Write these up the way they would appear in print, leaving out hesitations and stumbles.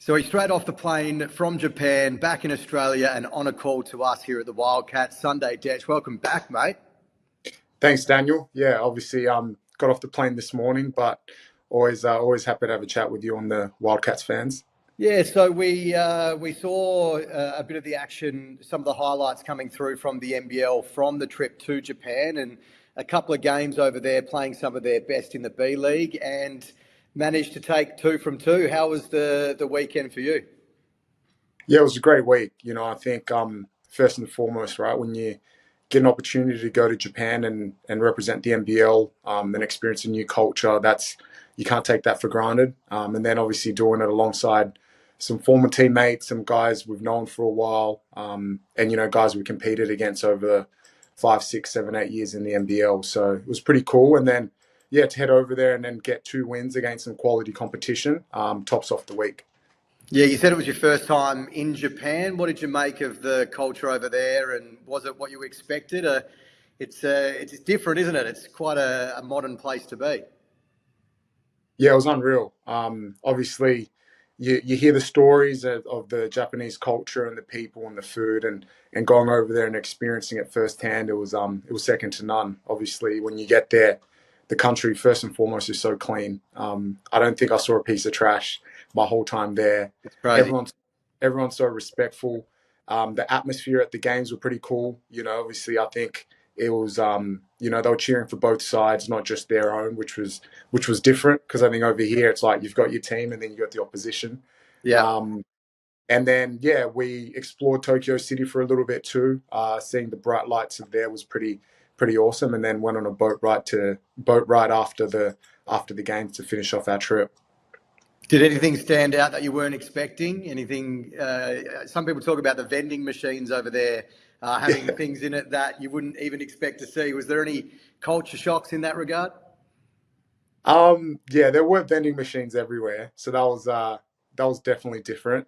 So he's straight off the plane from Japan, back in Australia, and on a call to us here at the Wildcats. Sunday Dech, welcome back, mate. Thanks, Daniel. Yeah, obviously, got off the plane this morning, but always happy to have a chat with you on the Wildcats fans. Yeah, so we saw a bit of the action, some of the highlights coming through from the NBL from the trip to Japan, and a couple of games over there, playing some of their best in the B League, and managed to take 2 from 2. How was the weekend for you? Yeah, it was a great week. I think first and foremost, right, when you get an opportunity to go to Japan and represent the NBL and experience a new culture, you can't take that for granted. And then obviously doing it alongside some former teammates, some guys we've known for a while, and guys we competed against over 5, 6, 7, 8 years in the NBL. So it was pretty cool. And then to head over there and then get 2 wins against some quality competition tops off the week. Yeah, you said it was your first time in Japan. What did you make of the culture over there, and was it what you expected? It's different, isn't it? It's quite a modern place to be. Yeah, it was unreal. Obviously, you hear the stories of the Japanese culture and the people and the food, and going over there and experiencing it firsthand, it was second to none. Obviously, when you get there, the country first and foremost is so clean. I don't think I saw a piece of trash my whole time there. It's crazy. Everyone's so respectful. The atmosphere at the games were pretty cool. Obviously, I think it was they were cheering for both sides, not just their own, which was different, because I think over here it's like you've got your team and then you got the opposition. Yeah. And then we explored Tokyo City for a little bit too. Seeing the bright lights of there was pretty awesome, and then went on a boat ride after the games to finish off our trip. Did anything stand out that you weren't expecting? Anything? Some people talk about the vending machines over there having things in it that you wouldn't even expect to see. Was there any culture shocks in that regard? There were vending machines everywhere, so that was definitely different.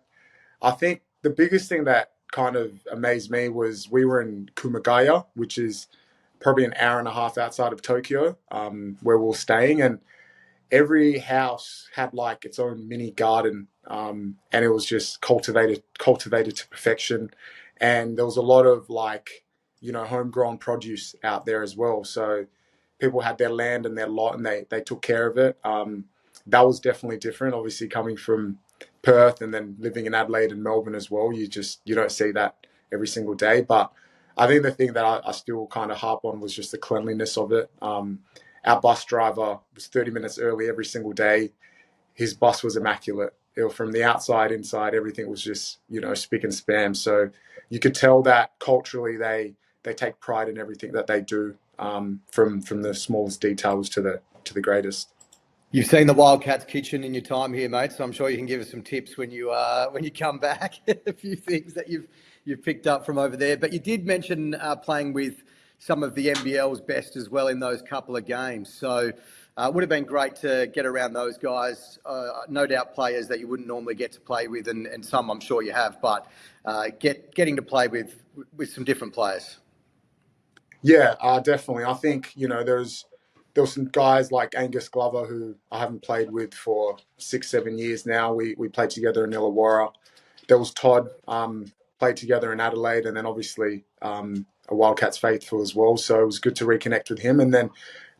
I think the biggest thing that kind of amazed me was we were in Kumagaya, which is probably an hour and a half outside of Tokyo, where we were staying, and every house had like its own mini garden, and it was just cultivated to perfection. And there was a lot of homegrown produce out there as well. So people had their land and their lot, and they took care of it. That was definitely different. Obviously, coming from Perth and then living in Adelaide and Melbourne as well, you don't see that every single day. But I think the thing that I still kind of harp on was just the cleanliness of it. Our bus driver was 30 minutes early every single day. His bus was immaculate. From the outside, inside, everything was just, spick and spam. So you could tell that culturally they take pride in everything that they do, from the smallest details to the greatest. You've seen the Wildcats kitchen in your time here, mate, so I'm sure you can give us some tips when you come back. A few things that you've picked up from over there. But you did mention playing with some of the NBL's best as well in those couple of games. So it would have been great to get around those guys. No doubt players that you wouldn't normally get to play with, and some I'm sure you have, but getting to play with some different players. Yeah, definitely. I think, there was some guys like Angus Glover who I haven't played with for 6, 7 years now. We played together in Illawarra. There was Todd, played together in Adelaide, and then obviously a Wildcats faithful as well. So it was good to reconnect with him. And then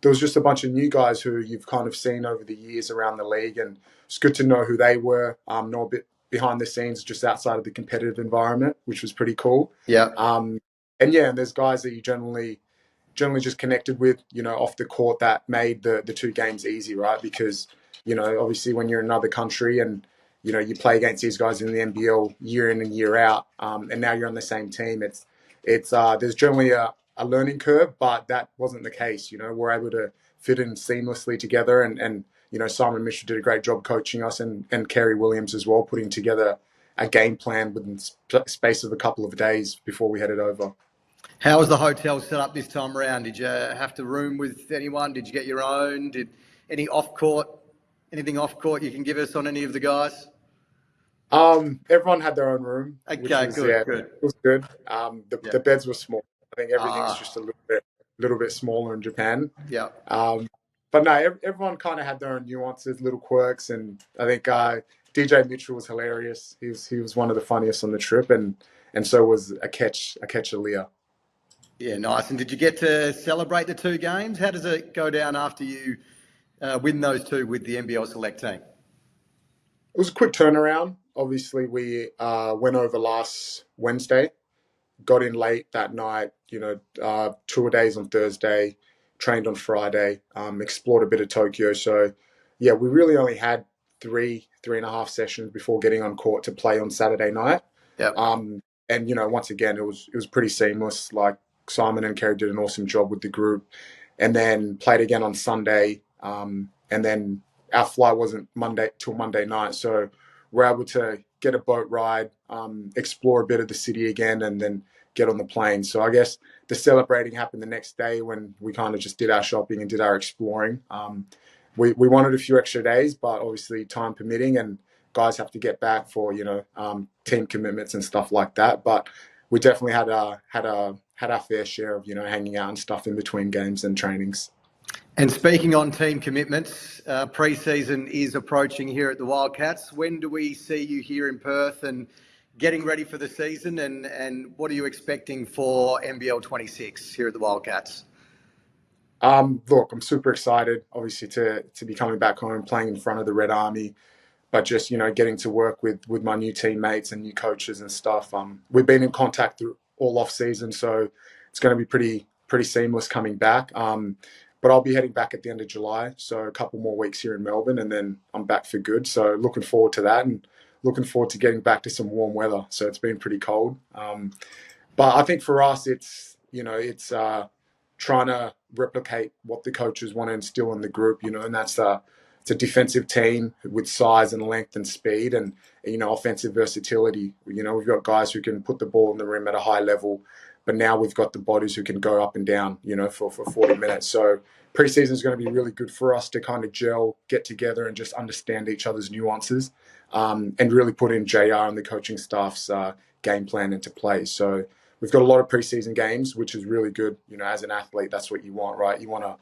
there was just a bunch of new guys who you've kind of seen over the years around the league, and it's good to know who they were, know a bit behind the scenes, just outside of the competitive environment, which was pretty cool. Yeah. And there's guys that you generally just connected with, off the court, that made the 2 games easy, right? Because, obviously when you're in another country and, you play against these guys in the NBL year in and year out, and now you're on the same team, it's there's generally a learning curve, but that wasn't the case. We're able to fit in seamlessly together, and Simon Mitchell did a great job coaching us, and Kerry Williams as well, putting together a game plan within space of a couple of days before we headed over. How was the hotel set up this time around? Did you have to room with anyone? Did you get your own? Did anything off court you can give us on any of the guys? Everyone had their own room. Okay, good. It was good. The beds were small. I think everything's just a little bit smaller in Japan. Yeah. but no, everyone kind of had their own nuances, little quirks, and I think DJ Mitchell was hilarious. He was one of the funniest on the trip, and so was a catch Aaliyah. Yeah, nice. And did you get to celebrate the two games? How does it go down after you win those two with the NBL Select team? It was a quick turnaround. Obviously, we went over last Wednesday, got in late that night, tour days on Thursday, trained on Friday, explored a bit of Tokyo. So, yeah, we really only had three and a half sessions before getting on court to play on Saturday night. Yep. And once again, it was pretty seamless. Like Simon and Kerry did an awesome job with the group, and then played again on Sunday. And then our flight wasn't till Monday night, so we're able to get a boat ride, explore a bit of the city again, and then get on the plane. So I guess the celebrating happened the next day when we kind of just did our shopping and did our exploring. We wanted a few extra days, but obviously time permitting, and guys have to get back for team commitments and stuff like that. But we definitely had our fair share of hanging out and stuff in between games and trainings. And speaking on team commitments, pre-season is approaching here at the Wildcats. When do we see you here in Perth and getting ready for the season? And what are you expecting for NBL 26 here at the Wildcats? Look, I'm super excited, obviously, to be coming back home and playing in front of the Red Army, but just getting to work with my new teammates and new coaches and stuff. We've been in contact through all off season, so it's going to be pretty seamless coming back. But I'll be heading back at the end of July, so a couple more weeks here in Melbourne, and then I'm back for good. So looking forward to that, and looking forward to getting back to some warm weather. So it's been pretty cold, but I think for us, it's trying to replicate what the coaches want to instill in the group, and that's it's a defensive team with size and length and speed, and offensive versatility. We've got guys who can put the ball in the rim at a high level, but now we've got the bodies who can go up and down, for 40 minutes. So preseason is going to be really good for us to kind of gel, get together, and just understand each other's nuances, and really put in JR and the coaching staff's game plan into play. So we've got a lot of preseason games, which is really good. As an athlete, that's what you want, right? You want to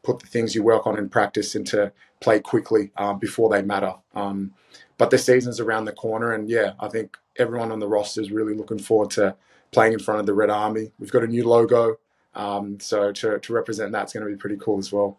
put the things you work on in practice into play quickly before they matter. But the season's around the corner, and yeah, I think everyone on the roster is really looking forward to playing in front of the Red Army. We've got a new logo, so to represent that's going to be pretty cool as well.